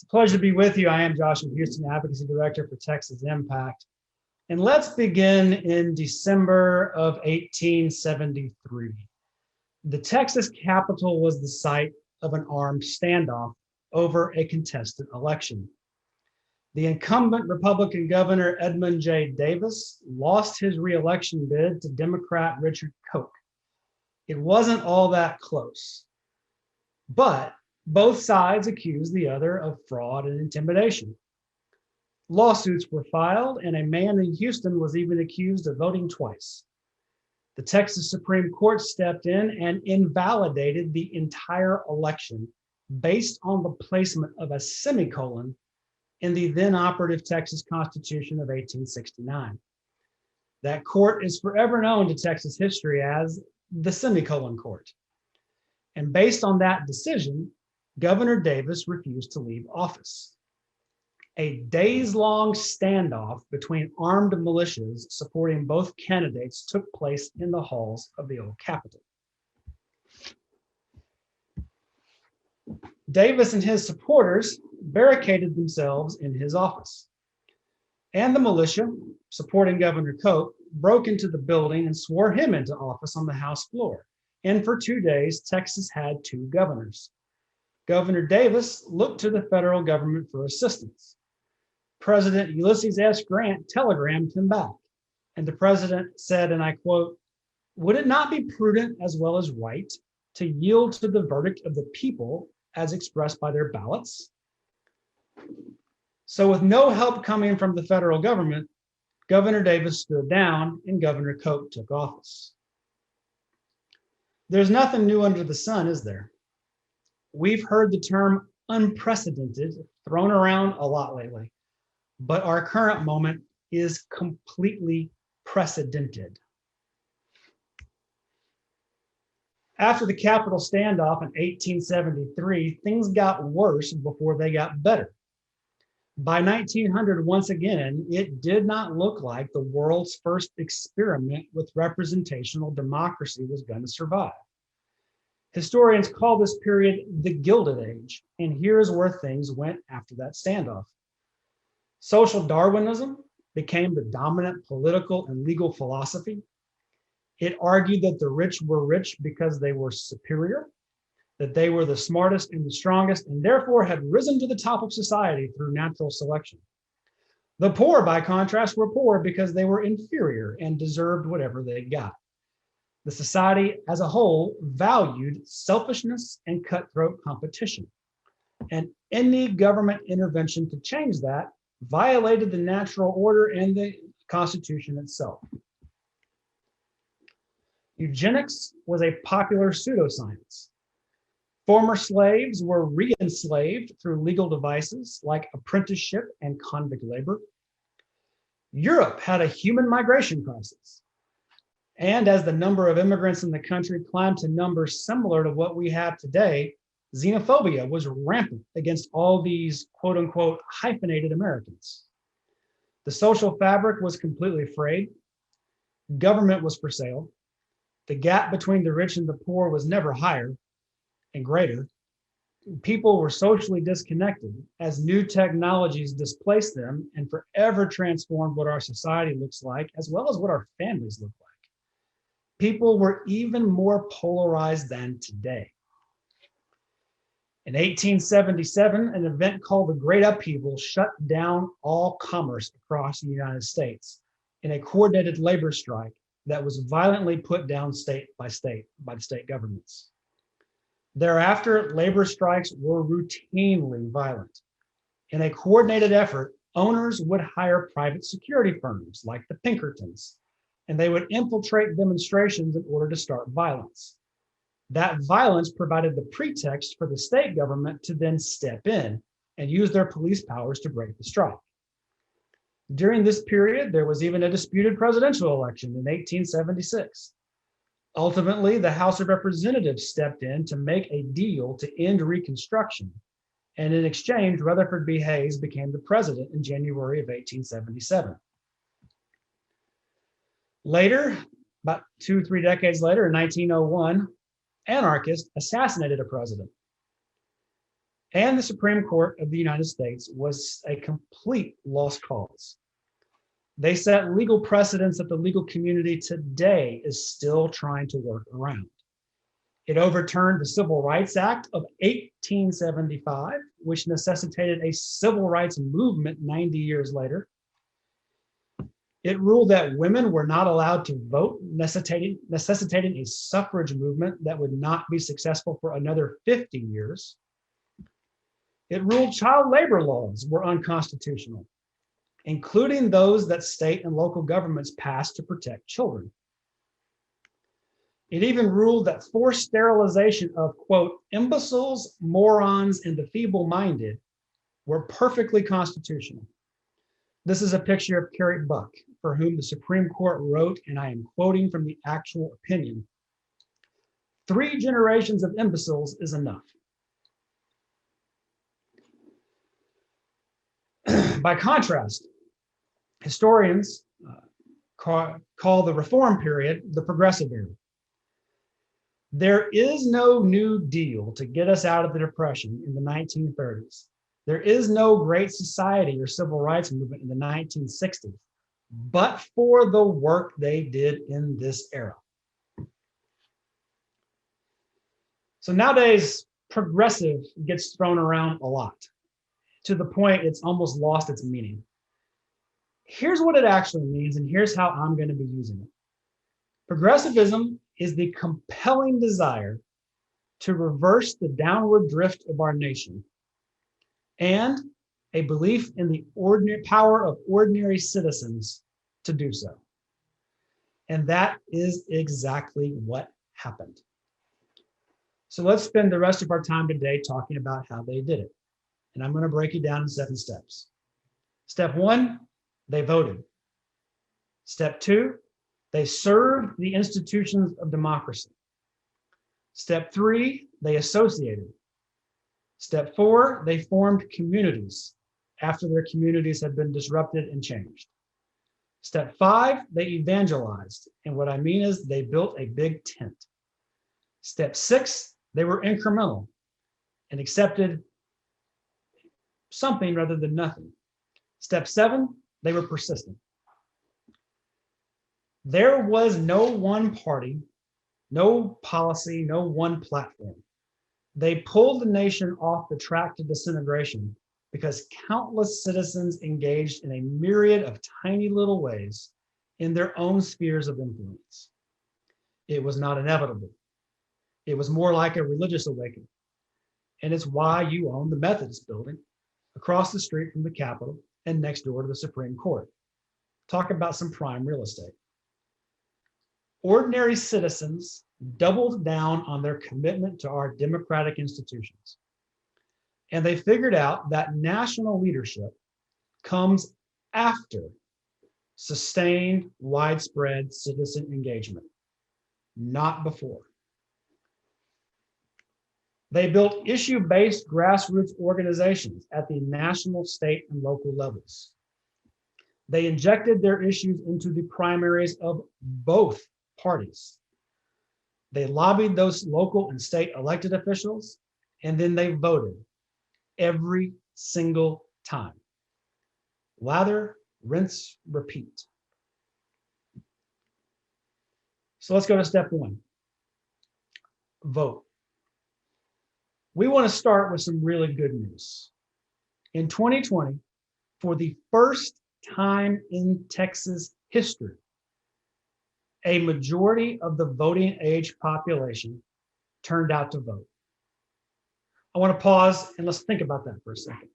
It's a pleasure to be with you. I am Joshua Houston, Advocacy Director for Texas Impact. And let's begin in December of 1873. The Texas Capitol was the site of an armed standoff over a contested election. The incumbent Republican governor, Edmund J. Davis, lost his reelection bid to Democrat Richard Koch. It wasn't all that close, but both sides accused the other of fraud and intimidation. Lawsuits were filed, and a man in Houston was even accused of voting twice. The Texas Supreme Court stepped in and invalidated the entire election based on the placement of a semicolon in the then operative Texas Constitution of 1869. That court is forever known to Texas history as the Semicolon Court. And based on that decision, Governor Davis refused to leave office. A days-long standoff between armed militias supporting both candidates took place in the halls of the old Capitol. Davis and his supporters barricaded themselves in his office, and the militia, supporting Governor Koch, broke into the building and swore him into office on the House floor. And for 2 days, Texas had two governors. Governor Davis looked to the federal government for assistance. President Ulysses S. Grant telegrammed him back, and the president said, and I quote, "Would it not be prudent as well as right to yield to the verdict of the people as expressed by their ballots?" So with no help coming from the federal government, Governor Davis stood down and Governor Koch took office. There's nothing new under the sun, is there? We've heard the term unprecedented thrown around a lot lately, but our current moment is completely precedented. After the Capitol standoff in 1873, things got worse before they got better. By 1900, once again, it did not look like the world's first experiment with representational democracy was going to survive. Historians call this period the Gilded Age, and here's where things went after that standoff. Social Darwinism became the dominant political and legal philosophy. It argued that the rich were rich because they were superior, that they were the smartest and the strongest, and therefore had risen to the top of society through natural selection. The poor, by contrast, were poor because they were inferior and deserved whatever they got. The society as a whole valued selfishness and cutthroat competition, and any government intervention to change that violated the natural order and the Constitution itself. Eugenics was a popular pseudoscience. Former slaves were re-enslaved through legal devices like apprenticeship and convict labor. Europe had a human migration crisis. And as the number of immigrants in the country climbed to numbers similar to what we have today, xenophobia was rampant against all these quote unquote hyphenated Americans. The social fabric was completely frayed. Government was for sale. The gap between the rich and the poor was never higher and greater. People were socially disconnected as new technologies displaced them and forever transformed what our society looks like, as well as what our families look like. People were even more polarized than today. In 1877, an event called the Great Upheaval shut down all commerce across the United States in a coordinated labor strike that was violently put down state by the state governments. Thereafter, labor strikes were routinely violent. In a coordinated effort, owners would hire private security firms like the Pinkertons, and they would infiltrate demonstrations in order to start violence. That violence provided the pretext for the state government to then step in and use their police powers to break the strike. During this period, there was even a disputed presidential election in 1876. Ultimately, the House of Representatives stepped in to make a deal to end Reconstruction, and in exchange, Rutherford B. Hayes became the president in January of 1877. Later, about 2-3 decades later, in 1901, anarchists assassinated a president. And the Supreme Court of the United States was a complete lost cause. They set legal precedents that the legal community today is still trying to work around. It overturned the Civil Rights Act of 1875, which necessitated a civil rights movement 90 years later. It ruled that women were not allowed to vote, necessitating a suffrage movement that would not be successful for another 50 years. It ruled child labor laws were unconstitutional, including those that state and local governments passed to protect children. It even ruled that forced sterilization of, quote, imbeciles, morons, and the feeble-minded were perfectly constitutional. This is a picture of Carrie Buck, for whom the Supreme Court wrote, and I am quoting from the actual opinion, 3 generations of imbeciles is enough. By contrast, historians call the Reform period the Progressive era. There is no New Deal to get us out of the Depression in the 1930s. There is no Great Society or Civil Rights Movement in the 1960s, but for the work they did in this era. So nowadays, progressive gets thrown around a lot, to the point it's almost lost its meaning. Here's what it actually means, and here's how I'm going to be using it. Progressivism is the compelling desire to reverse the downward drift of our nation, and a belief in the power of ordinary citizens to do so. And that is exactly what happened. So let's spend the rest of our time today talking about how they did it. And I'm going to break it down in 7 steps. Step 1, they voted. Step 2, they served the institutions of democracy. Step 3, they associated. Step 4, they formed communities after their communities had been disrupted and changed. Step 5, they evangelized. And what I mean is they built a big tent. Step 6, they were incremental and accepted something rather than nothing. Step 7, they were persistent. There was no one party, no policy, no one platform. They pulled the nation off the track to disintegration because countless citizens engaged in a myriad of tiny little ways in their own spheres of influence. It was not inevitable. It was more like a religious awakening. And it's why you own the Methodist building across the street from the Capitol and next door to the Supreme Court. Talk about some prime real estate. Ordinary citizens doubled down on their commitment to our democratic institutions. And they figured out that national leadership comes after sustained, widespread citizen engagement, not before. They built issue-based grassroots organizations at the national, state, and local levels. They injected their issues into the primaries of both parties. They lobbied those local and state elected officials, and then they voted every single time. Lather, rinse, repeat. So let's go to step 1. Vote. We want to start with some really good news. In 2020, for the first time in Texas history, a majority of the voting age population turned out to vote. I want to pause and let's think about that for a second.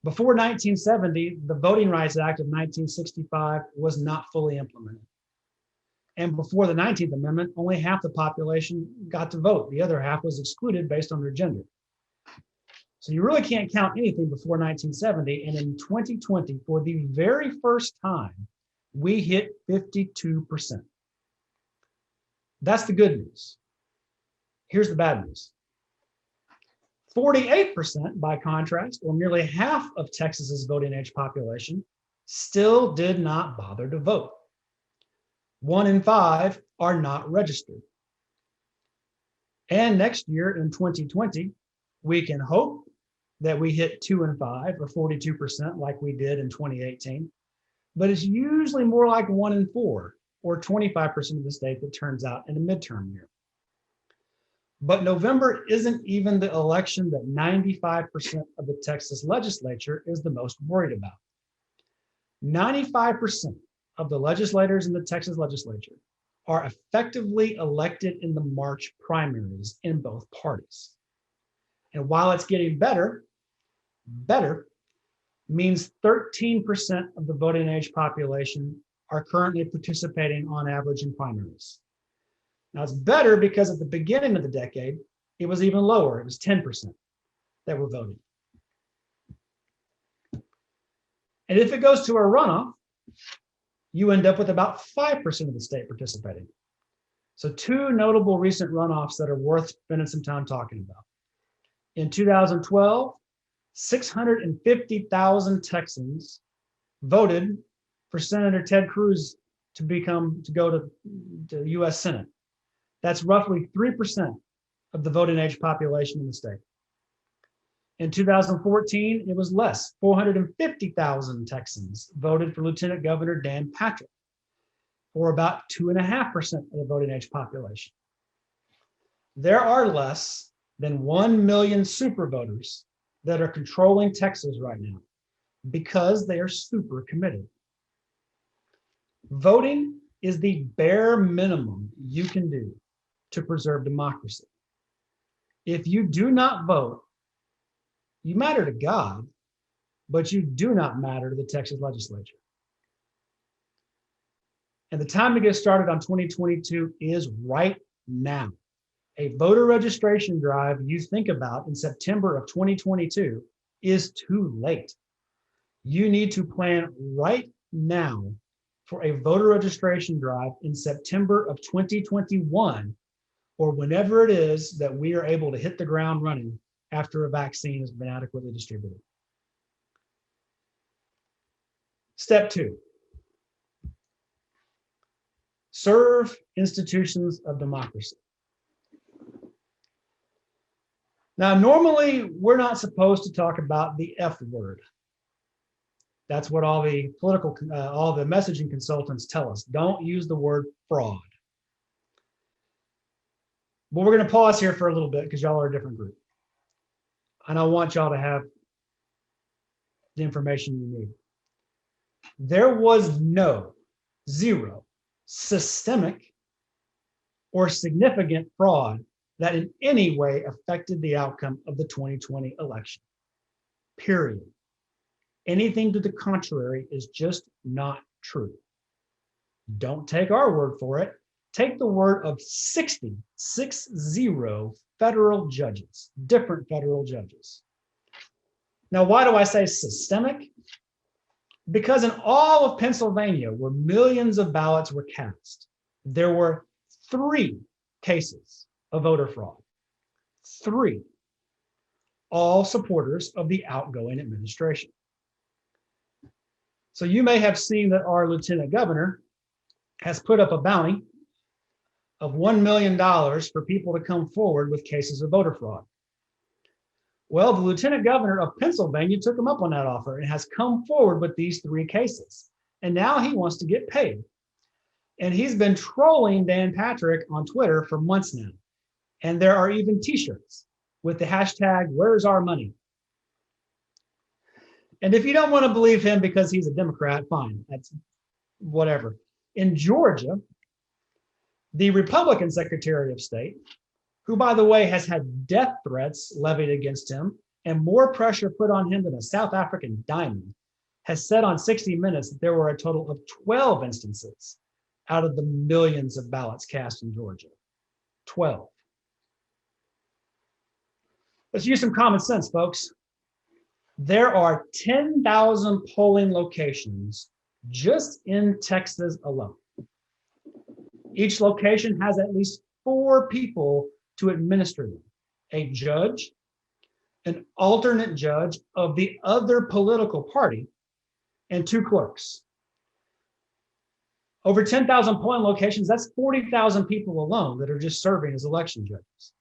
Before 1970, the Voting Rights Act of 1965 was not fully implemented. And before the 19th Amendment, only half the population got to vote. The other half was excluded based on their gender. So you really can't count anything before 1970. And in 2020, for the very first time, we hit 52%. That's the good news. Here's the bad news. 48%, by contrast, or nearly half of Texas's voting age population, still did not bother to vote. 1 in 5 are not registered. And next year in 2020, We can hope that we hit 2 and 5 or 42% like we did in 2018, but it's usually more like 1 and 4 or 25% of the state that turns out in a midterm year. But November isn't even the election that 95% of the Texas legislature is the most worried about. 95% of the legislators in the Texas legislature are effectively elected in the March primaries in both parties. And while it's getting better means 13% of the voting age population are currently participating on average in primaries. Now it's better because at the beginning of the decade, it was even lower. It was 10% that were voting. And if it goes to a runoff, you end up with about 5% of the state participating. So 2 notable recent runoffs that are worth spending some time talking about. In 2012, 650,000 Texans voted for Senator Ted Cruz to go to the U.S. Senate. That's roughly 3% of the voting age population in the state. In 2014, it was less. 450,000 Texans voted for Lieutenant Governor Dan Patrick, or about 2.5% of the voting age population. There are less than 1 million super voters that are controlling Texas right now because they are super committed. Voting is the bare minimum you can do to preserve democracy. If you do not vote, you matter to God, but you do not matter to the Texas legislature. And the time to get started on 2022 is right now. A voter registration drive you think about in September of 2022 is too late. You need to plan right now for a voter registration drive in September of 2021, or whenever it is that we are able to hit the ground running after a vaccine has been adequately distributed. Step 2, serve institutions of democracy. Now, normally we're not supposed to talk about the F word. That's what all the messaging consultants tell us. Don't use the word fraud. But we're going to pause here for a little bit because y'all are a different group. And I want y'all to have the information you need. There was zero systemic or significant fraud that in any way affected the outcome of the 2020 election. Period. Anything to the contrary is just not true. Don't take our word for it. Take the word of 60 federal judges, different federal judges. Now, why do I say systemic? Because in all of Pennsylvania, where millions of ballots were cast, there were 3 cases of voter fraud. 3, all supporters of the outgoing administration. So you may have seen that our lieutenant governor has put up a bounty of $1 million for people to come forward with cases of voter fraud. Well, the lieutenant governor of Pennsylvania took him up on that offer and has come forward with these 3 cases. And now he wants to get paid. And he's been trolling Dan Patrick on Twitter for months now. And there are even t-shirts with the hashtag, "Where's our money?" And if you don't want to believe him because he's a Democrat, fine, that's whatever. In Georgia, the Republican Secretary of State, who, by the way, has had death threats levied against him and more pressure put on him than a South African diamond, has said on 60 Minutes that there were a total of 12 instances out of the millions of ballots cast in Georgia. 12. Let's use some common sense, folks. There are 10,000 polling locations just in Texas alone. Each location has at least 4 people to administer them: a judge, an alternate judge of the other political party, and 2 clerks. Over 10,000 polling locations, that's 40,000 people alone that are just serving as election judges.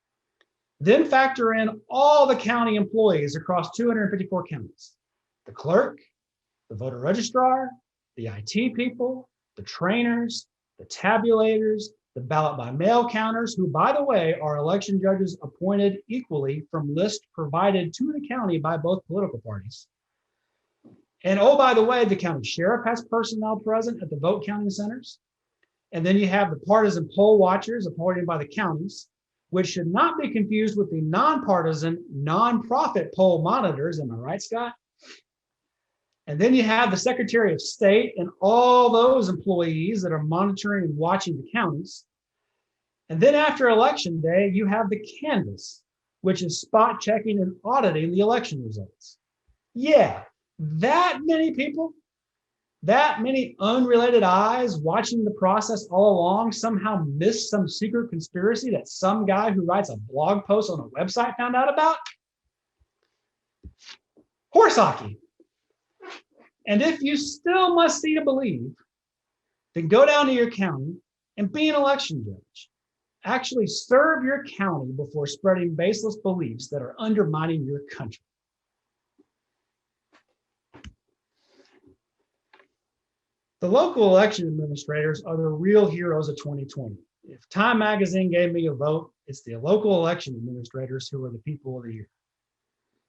Then factor in all the county employees across 254 counties, the clerk, the voter registrar, the IT people, the trainers, the tabulators, the ballot by mail counters, who, by the way, are election judges appointed equally from lists provided to the county by both political parties. And oh, by the way, the county sheriff has personnel present at the vote counting centers. And then you have the partisan poll watchers appointed by the counties, which should not be confused with the nonpartisan, nonprofit poll monitors. Am I right, Scott? And then you have the Secretary of State and all those employees that are monitoring and watching the counties. And then after Election Day, you have the canvass, which is spot checking and auditing the election results. Yeah, that many people, that many unrelated eyes watching the process all along somehow missed some secret conspiracy that some guy who writes a blog post on a website found out about? Horse hockey. And if you still must see to believe, then go down to your county and be an election judge. Actually serve your county before spreading baseless beliefs that are undermining your country. The local election administrators are the real heroes of 2020. If Time Magazine gave me a vote, it's the local election administrators who are the people of the year.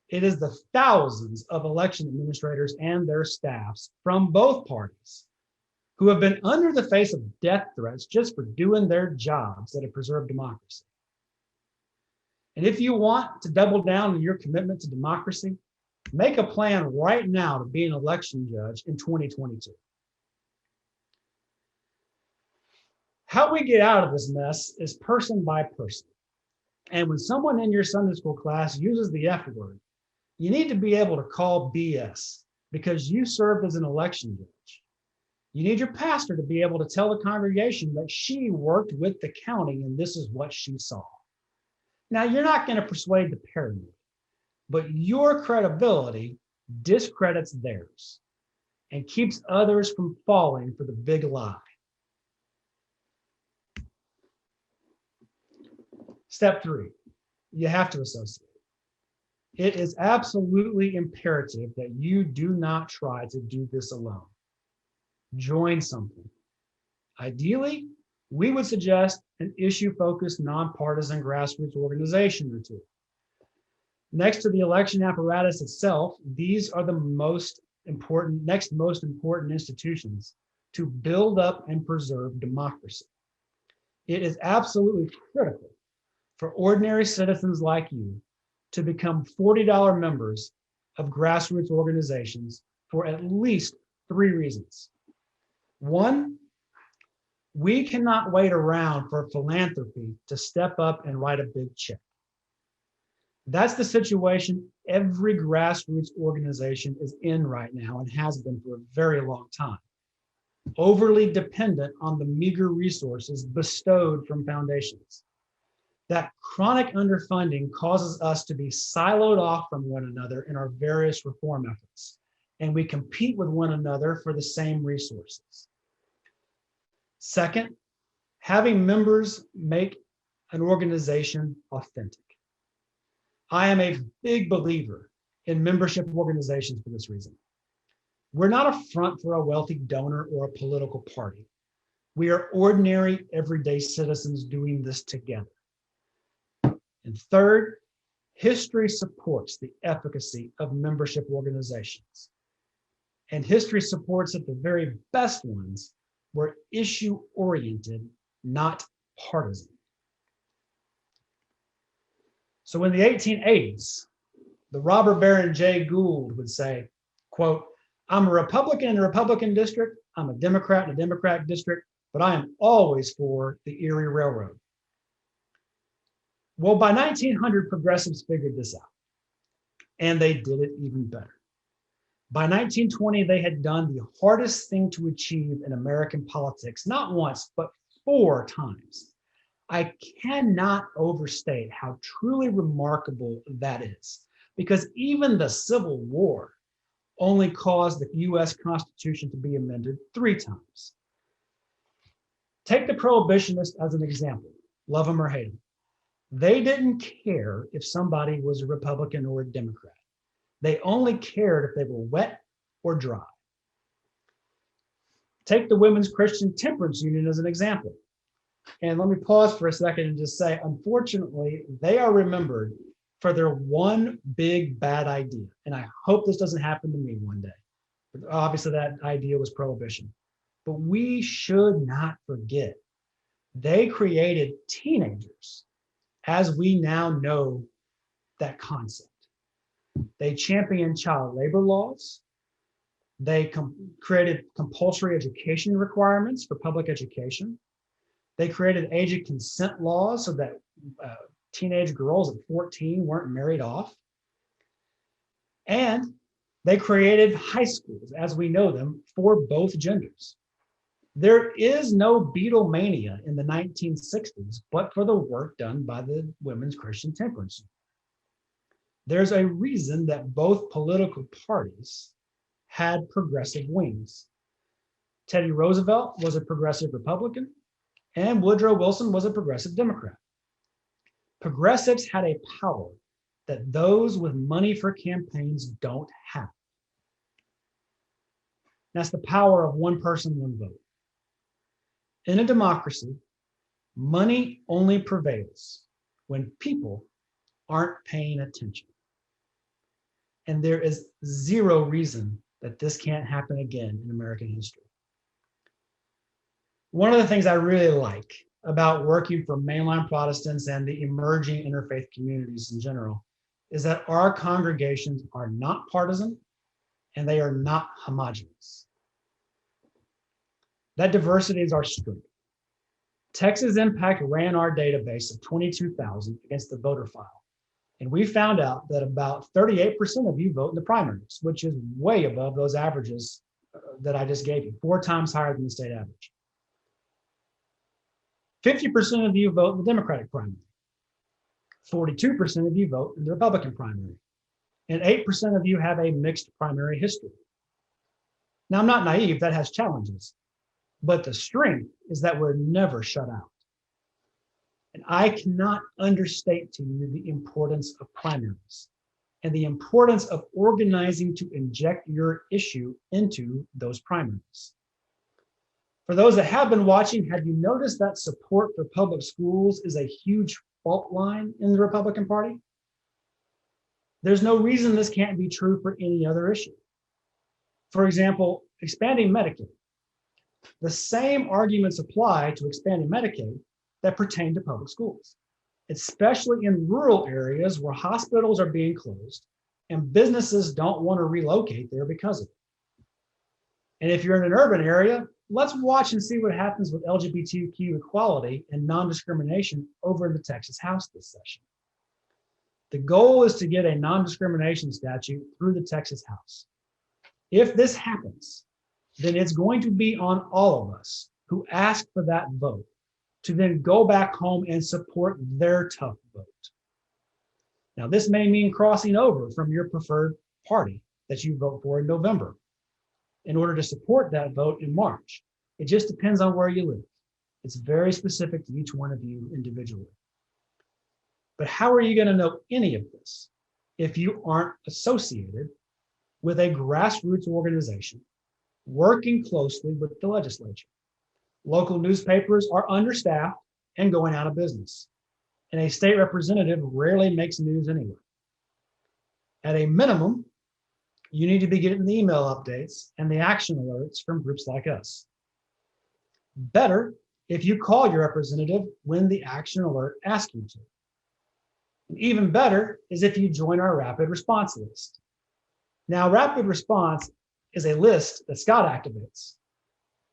It is the thousands of election administrators and their staffs from both parties who have been under the face of death threats just for doing their jobs that have preserved democracy. And if you want to double down on your commitment to democracy, make a plan right now to be an election judge in 2022. How we get out of this mess is person by person. And when someone in your Sunday school class uses the F word, you need to be able to call BS because you served as an election judge. You need your pastor to be able to tell the congregation that she worked with the county and this is what she saw. Now, you're not going to persuade the paranoid, but your credibility discredits theirs and keeps others from falling for the big lie. Step 3, you have to associate. It is absolutely imperative that you do not try to do this alone. Join something. Ideally, we would suggest an issue-focused, nonpartisan grassroots organization or two. Next to the election apparatus itself, these are the next most important institutions to build up and preserve democracy. It is absolutely critical for ordinary citizens like you to become $40 members of grassroots organizations for at least 3 reasons. 1, we cannot wait around for philanthropy to step up and write a big check. That's the situation every grassroots organization is in right now and has been for a very long time. Overly dependent on the meager resources bestowed from foundations. That chronic underfunding causes us to be siloed off from one another in our various reform efforts, and we compete with one another for the same resources. Second, having members make an organization authentic. I am a big believer in membership organizations for this reason. We're not a front for a wealthy donor or a political party. We are ordinary, everyday citizens doing this together. And third, history supports the efficacy of membership organizations. And history supports that the very best ones were issue-oriented, not partisan. So in the 1880s, the robber baron Jay Gould would say, quote, "I'm a Republican in a Republican district, I'm a Democrat in a Democratic district, but I am always for the Erie Railroad." Well, by 1900, progressives figured this out, and they did it even better. By 1920, they had done the hardest thing to achieve in American politics, not once, but 4 times. I cannot overstate how truly remarkable that is, because even the Civil War only caused the US Constitution to be amended 3 times. Take the prohibitionists as an example, love them or hate them. They didn't care if somebody was a Republican or a Democrat. They only cared if they were wet or dry. Take the Women's Christian Temperance Union as an example. And let me pause for a second and just say, unfortunately, they are remembered for their one big bad idea. And I hope this doesn't happen to me one day. But obviously, that idea was prohibition. But we should not forget, they created teenagers as we now know that concept. They championed child labor laws. They created compulsory education requirements for public education. They created age of consent laws so that teenage girls at 14 weren't married off. And they created high schools as we know them for both genders. There is no Beatles Mania in the 1960s, but for the work done by the Women's Christian Temperance. There's a reason that both political parties had progressive wings. Teddy Roosevelt was a progressive Republican, and Woodrow Wilson was a progressive Democrat. Progressives had a power that those with money for campaigns don't have. That's the power of one person, one vote. In a democracy, money only prevails when people aren't paying attention. And there is zero reason that this can't happen again in American history. One of the things I really like about working for mainline Protestants and the emerging interfaith communities in general is that our congregations are not partisan and they are not homogeneous. That diversity is our strength. Texas Impact ran our database of 22,000 against the voter file. And we found out that about 38% of you vote in the primaries, which is way above those averages that I just gave you, 4 times higher than the state average. 50% of you vote in the Democratic primary. 42% of you vote in the Republican primary. And 8% of you have a mixed primary history. Now, I'm not naive, that has challenges. But the strength is that we're never shut out. And I cannot understate to you the importance of primaries and the importance of organizing to inject your issue into those primaries. For those that have been watching, have you noticed that support for public schools is a huge fault line in the Republican Party? There's no reason this can't be true for any other issue. For example, expanding Medicaid. The same arguments apply to expanding Medicaid that pertain to public schools, especially in rural areas where hospitals are being closed and businesses don't want to relocate there because of it. And if you're in an urban area, let's watch and see what happens with LGBTQ equality and non-discrimination over in the Texas House this session. The goal is to get a non-discrimination statute through the Texas House. If this happens, then it's going to be on all of us who ask for that vote to then go back home and support their tough vote. Now, this may mean crossing over from your preferred party that you vote for in November in order to support that vote in March. It just depends on where you live. It's very specific to each one of you individually. But how are you going to know any of this if you aren't associated with a grassroots organization working closely with the legislature? Local newspapers are understaffed and going out of business, and a state representative rarely makes news anyway. At a minimum, you need to be getting the email updates and the action alerts from groups like us. Better if you call your representative when the action alert asks you to. And even better is if you join our rapid response list. Now, rapid response is a list that Scott activates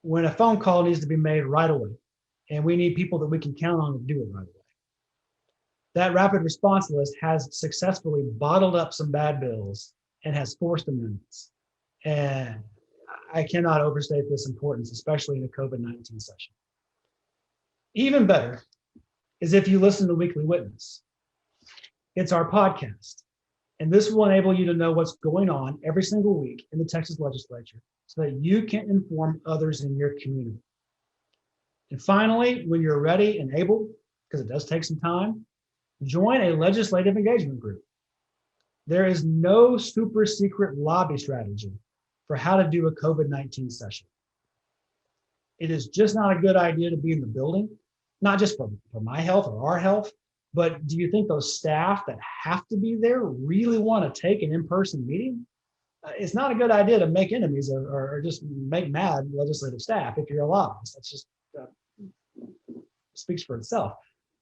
when a phone call needs to be made right away, and we need people that we can count on to do it right away. That rapid response list has successfully bottled up some bad bills and has forced amendments. And I cannot overstate this importance, especially in a COVID-19 session. Even better is if you listen to Weekly Witness. It's our podcast. And this will enable you to know what's going on every single week in the Texas legislature so that you can inform others in your community. And finally, when you're ready and able, because it does take some time, Join a legislative engagement group. There is no super secret lobby strategy for how to do a COVID-19 session. It is just not a good idea to be in the building, not just for my health or our health, but do you think those staff that have to be there really want to take an in-person meeting? It's not a good idea to make enemies or just make mad legislative staff if you're a lobbyist. That's just speaks for itself.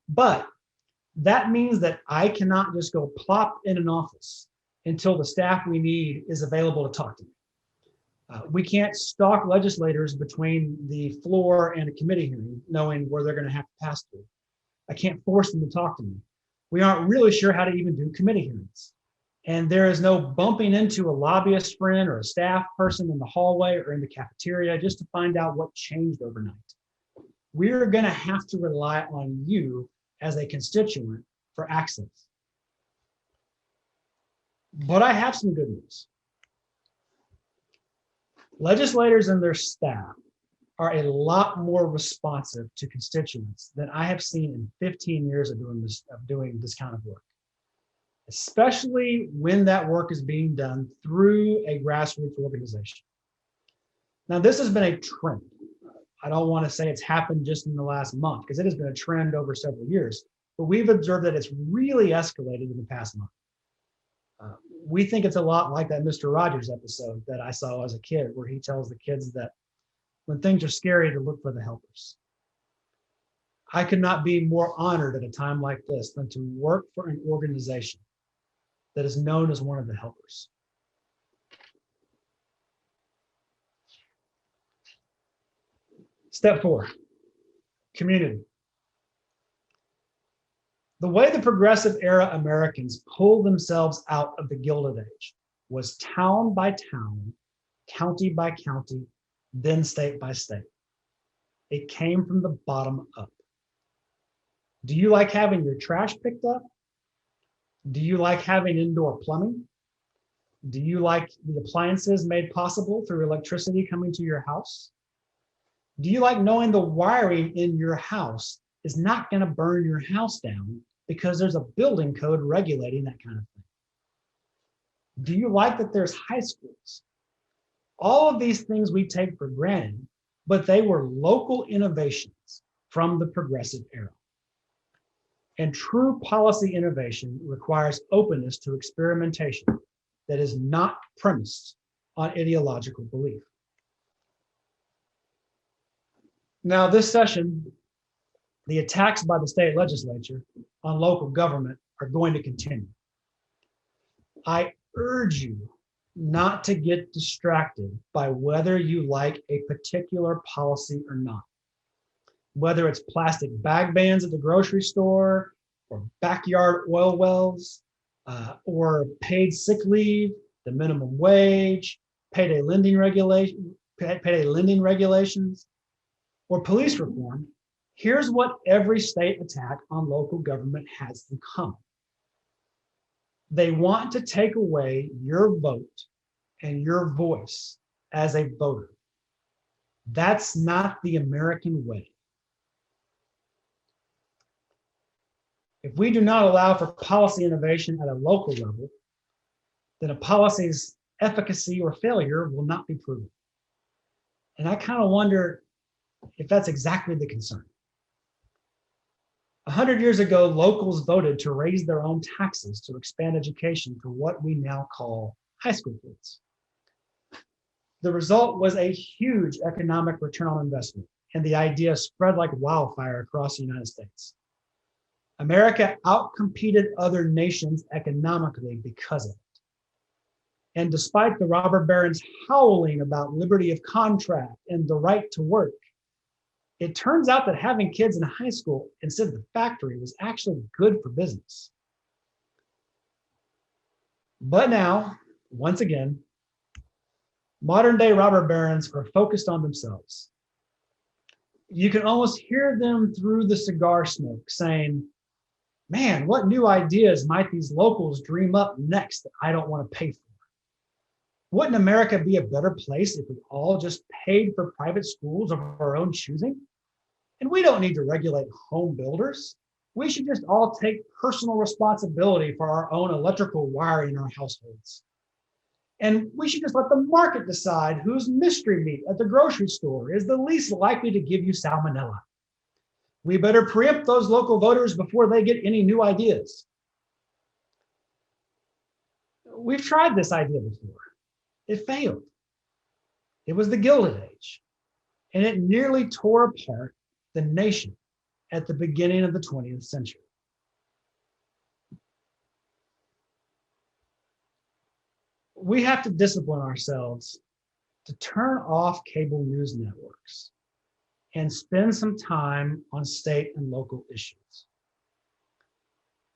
But that means that I cannot just go plop in an office until the staff we need is available to talk to me. We can't stalk legislators between the floor and a committee hearing, knowing where they're going to have to pass through. I can't force them to talk to me. We aren't really sure how to even do committee hearings. And there is no bumping into a lobbyist friend or a staff person in the hallway or in the cafeteria just to find out what changed overnight. We're going to have to rely on you as a constituent for access. But I have some good news. Legislators and their staff are a lot more responsive to constituents than I have seen in 15 years of doing this kind of work, especially when that work is being done through a grassroots organization. Now, this has been a trend. I don't want to say it's happened just in the last month, because it has been a trend over several years, but we've observed that it's really escalated in the past month. We think it's a lot like that Mr. Rogers episode that I saw as a kid, where he tells the kids that when things are scary, to look for the helpers. I could not be more honored at a time like this than to work for an organization that is known as one of the helpers. Step 4, community. The way the progressive era Americans pulled themselves out of the Gilded Age was town by town, county by county, then state by state. It came from the bottom up. Do you like having your trash picked up? Do you like having indoor plumbing? Do you like the appliances made possible through electricity coming to your house? Do you like knowing the wiring in your house is not going to burn your house down because there's a building code regulating that kind of thing? Do you like that there's high schools? All of these things we take for granted, but they were local innovations from the progressive era. And true policy innovation requires openness to experimentation that is not premised on ideological belief. Now, this session, the attacks by the state legislature on local government are going to continue. I urge you not to get distracted by whether you like a particular policy or not. Whether it's plastic bag bans at the grocery store, or backyard oil wells, or paid sick leave, the minimum wage, payday lending regulations, or police reform, here's what every state attack on local government has in common. They want to take away your vote and your voice as a voter. That's not the American way. If we do not allow for policy innovation at a local level, then a policy's efficacy or failure will not be proven. And I kind of wonder if that's exactly the concern. 100 years ago, locals voted to raise their own taxes to expand education for what we now call high school kids. The result was a huge economic return on investment, and the idea spread like wildfire across the United States. America outcompeted other nations economically because of it. And despite the robber barons howling about liberty of contract and the right to work, it turns out that having kids in high school instead of the factory was actually good for business. But now, once again, modern day robber barons are focused on themselves. You can almost hear them through the cigar smoke saying, man, what new ideas might these locals dream up next that I don't want to pay for? Wouldn't America be a better place if we all just paid for private schools of our own choosing? And we don't need to regulate home builders. we should just all take personal responsibility for our own electrical wiring in our households. And we should just let the market decide whose mystery meat at the grocery store is the least likely to give you salmonella. We better preempt those local voters before they get any new ideas. We've tried this idea before. It failed. It was the Gilded Age, and it nearly tore apart the nation at the beginning of the 20th century. We have to discipline ourselves to turn off cable news networks and spend some time on state and local issues.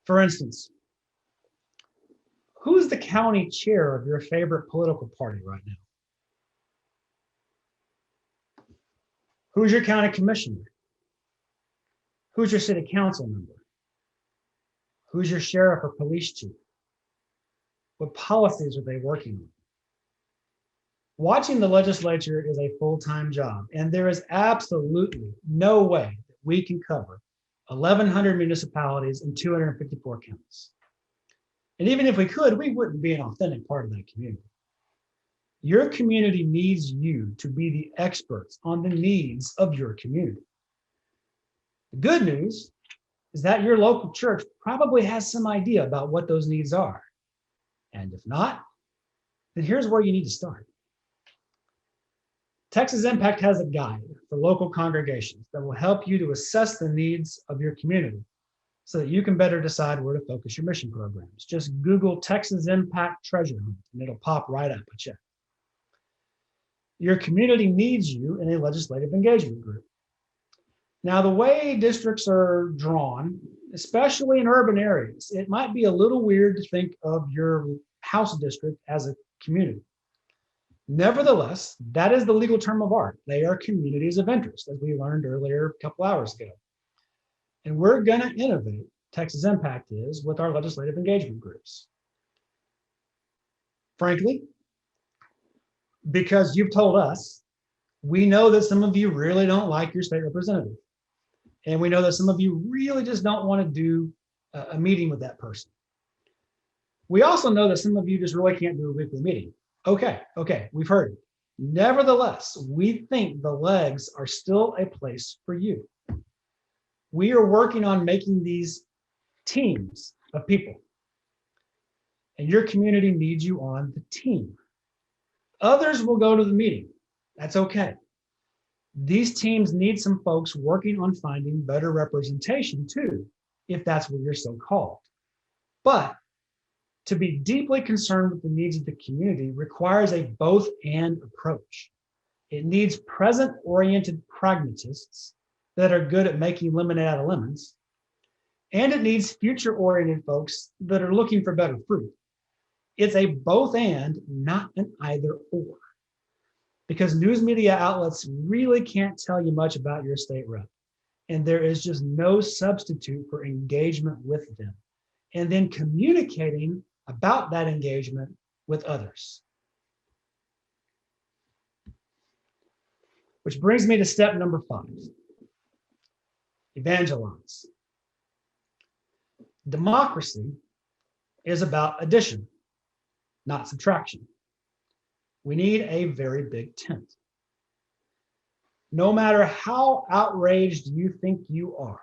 For instance, who's the county chair of your favorite political party right now? Who's your county commissioner? Who's your city council member? Who's your sheriff or police chief? What policies are they working on? Watching the legislature is a full-time job, and there is absolutely no way that we can cover 1,100 municipalities and 254 counties. And even if we could, we wouldn't be an authentic part of that community. Your community needs you to be the experts on the needs of your community. The good news is that your local church probably has some idea about what those needs are. And if not, then here's where you need to start. Texas Impact has a guide for local congregations that will help you to assess the needs of your community so that you can better decide where to focus your mission programs. Just Google Texas Impact Treasure Hunt and it'll pop right up at you. Your community needs you in a legislative engagement group. Now, the way districts are drawn, especially in urban areas, it might be a little weird to think of your house district as a community. Nevertheless, that is the legal term of art. They are communities of interest, as we learned earlier a couple hours ago. And we're going to innovate, Texas Impact is, with our legislative engagement groups. Frankly, because you've told us, we know that some of you really don't like your state representative. And we know that some of you really just don't want to do a meeting with that person. We also know that some of you just really can't do a weekly meeting. Okay, we've heard it. Nevertheless, we think the legs are still a place for you. We are working on making these teams of people. And your community needs you on the team. Others will go to the meeting. That's okay. These teams need some folks working on finding better representation too, if that's what you're so called. But to be deeply concerned with the needs of the community requires a both-and approach. It needs present-oriented pragmatists that are good at making lemonade out of lemons, and it needs future-oriented folks that are looking for better fruit. It's a both-and, not an either-or. Because news media outlets really can't tell you much about your state rep. And there is just no substitute for engagement with them. And then communicating about that engagement with others. Which brings me to step number 5. Evangelize. Democracy is about addition, not subtraction. We need a very big tent. No matter how outraged you think you are,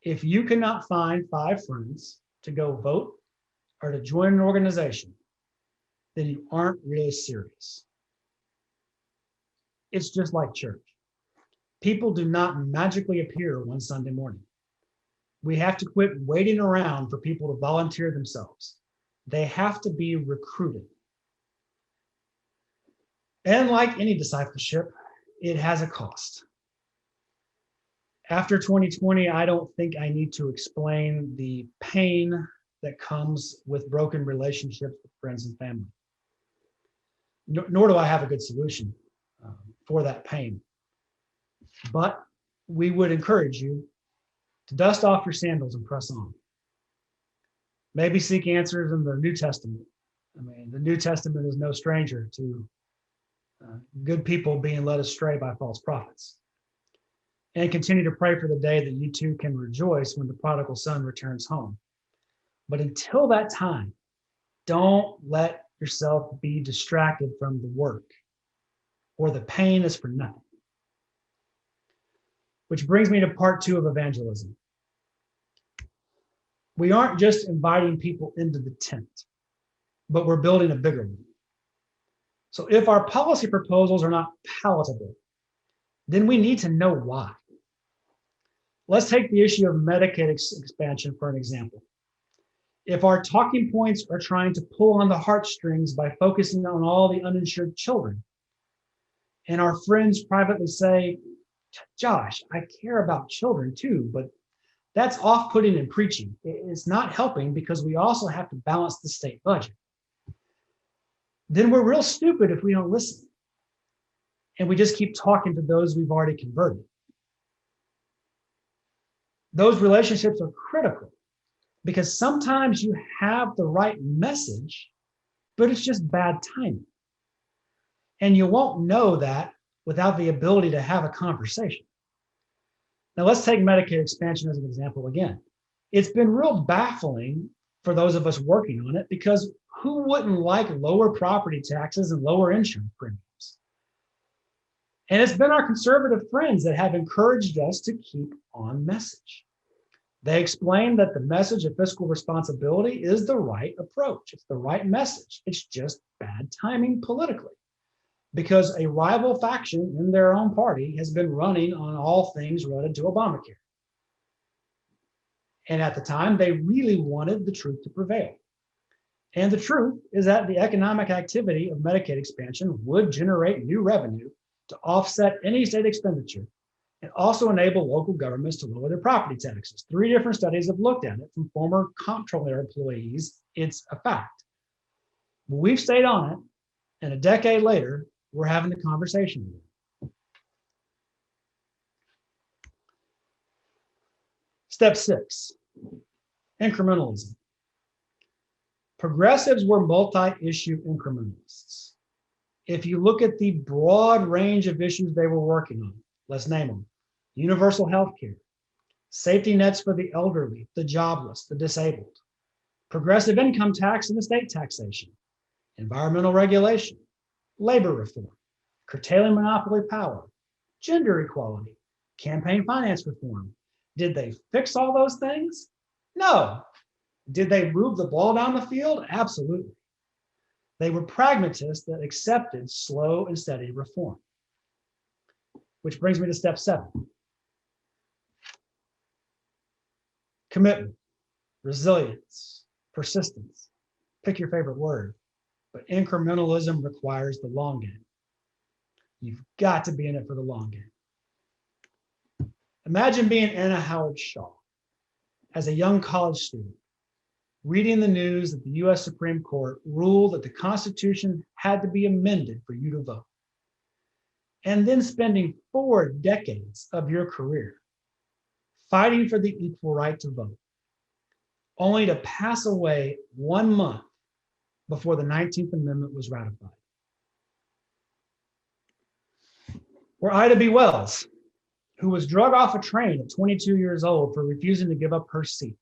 if you cannot find 5 friends to go vote or to join an organization, then you aren't really serious. It's just like church. People do not magically appear one Sunday morning. We have to quit waiting around for people to volunteer themselves. They have to be recruited. And like any discipleship, it has a cost. After 2020, I don't think I need to explain the pain that comes with broken relationships with friends and family. Nor do I have a good solution for that pain. But we would encourage you to dust off your sandals and press on. Maybe seek answers in the New Testament. I mean, the New Testament is no stranger to good people being led astray by false prophets. and continue to pray for the day that you too can rejoice when the prodigal son returns home. But until that time, don't let yourself be distracted from the work, or the pain is for nothing. Which brings me to part 2 of evangelism. We aren't just inviting people into the tent, but we're building a bigger one. So if our policy proposals are not palatable, then we need to know why. Let's take the issue of Medicaid expansion for an example. If our talking points are trying to pull on the heartstrings by focusing on all the uninsured children, and our friends privately say, Josh, I care about children too, but that's off-putting and preaching. It's not helping because we also have to balance the state budget. Then we're real stupid if we don't listen. And we just keep talking to those we've already converted. Those relationships are critical because sometimes you have the right message, but it's just bad timing. And you won't know that without the ability to have a conversation. Now let's take Medicaid expansion as an example again. It's been real baffling for those of us working on it because who wouldn't like lower property taxes and lower insurance premiums? And it's been our conservative friends that have encouraged us to keep on message. They explain that the message of fiscal responsibility is the right approach. It's the right message. It's just bad timing politically because a rival faction in their own party has been running on all things related to Obamacare. And at the time, they really wanted the truth to prevail. And the truth is that the economic activity of Medicaid expansion would generate new revenue to offset any state expenditure and also enable local governments to lower their property taxes. 3 different studies have looked at it from former comptroller employees. It's a fact. But we've stayed on it, and a decade later, we're having the conversation again. Step 6, incrementalism. Progressives were multi-issue incrementalists. If you look at the broad range of issues they were working on, let's name them: universal health care, safety nets for the elderly, the jobless, the disabled, progressive income tax and estate taxation, environmental regulation, labor reform, curtailing monopoly power, gender equality, campaign finance reform. Did they fix all those things? No. Did they move the ball down the field? Absolutely. They were pragmatists that accepted slow and steady reform. Which brings me to step 7. Commitment, resilience, persistence. Pick your favorite word. But incrementalism requires the long game. You've got to be in it for the long game. Imagine being Anna Howard Shaw as a young college student, reading the news that the US Supreme Court ruled that the Constitution had to be amended for you to vote. And then spending 4 decades of your career fighting for the equal right to vote, only to pass away 1 month before the 19th Amendment was ratified. Or Ida B. Wells, who was drug off a train at 22 years old for refusing to give up her seat,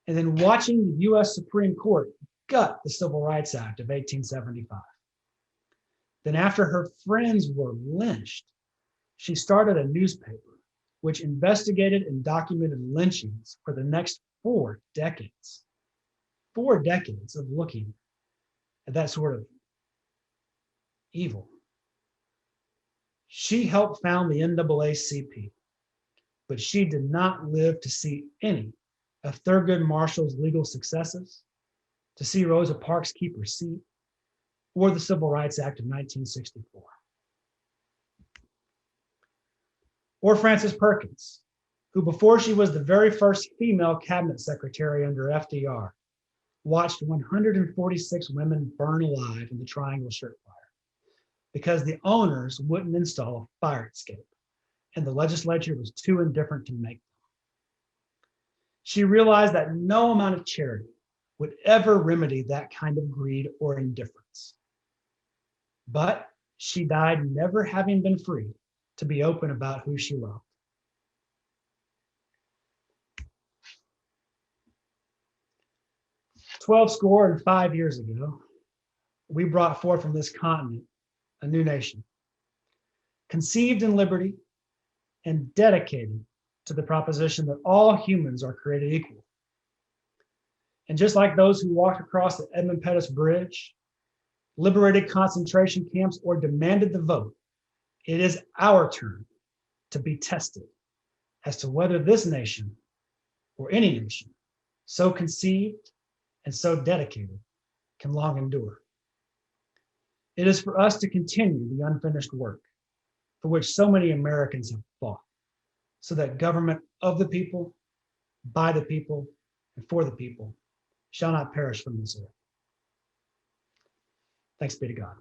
and then watching the US Supreme Court gut the Civil Rights Act of 1875. Then after her friends were lynched, she started a newspaper which investigated and documented lynchings for the next 4 decades. 4 decades of looking at that sort of evil. She helped found the NAACP, but she did not live to see any of Thurgood Marshall's legal successes, to see Rosa Parks keep her seat, or the Civil Rights Act of 1964. Or Frances Perkins, who before she was the very first female cabinet secretary under FDR, watched 146 women burn alive in the Triangle Shirt Fire because the owners wouldn't install a fire escape and the legislature was too indifferent to make them. She realized that no amount of charity would ever remedy that kind of greed or indifference. But she died never having been free to be open about who she loved. 12 years ago, we brought forth from this continent a new nation, conceived in liberty and dedicated to the proposition that all humans are created equal. And just like those who walked across the Edmund Pettus Bridge, liberated concentration camps, or demanded the vote, it is our turn to be tested as to whether this nation or any nation so conceived and so dedicated can long endure. It is for us to continue the unfinished work for which so many Americans have fought, so that government of the people, by the people, and for the people shall not perish from this earth. Thanks be to God.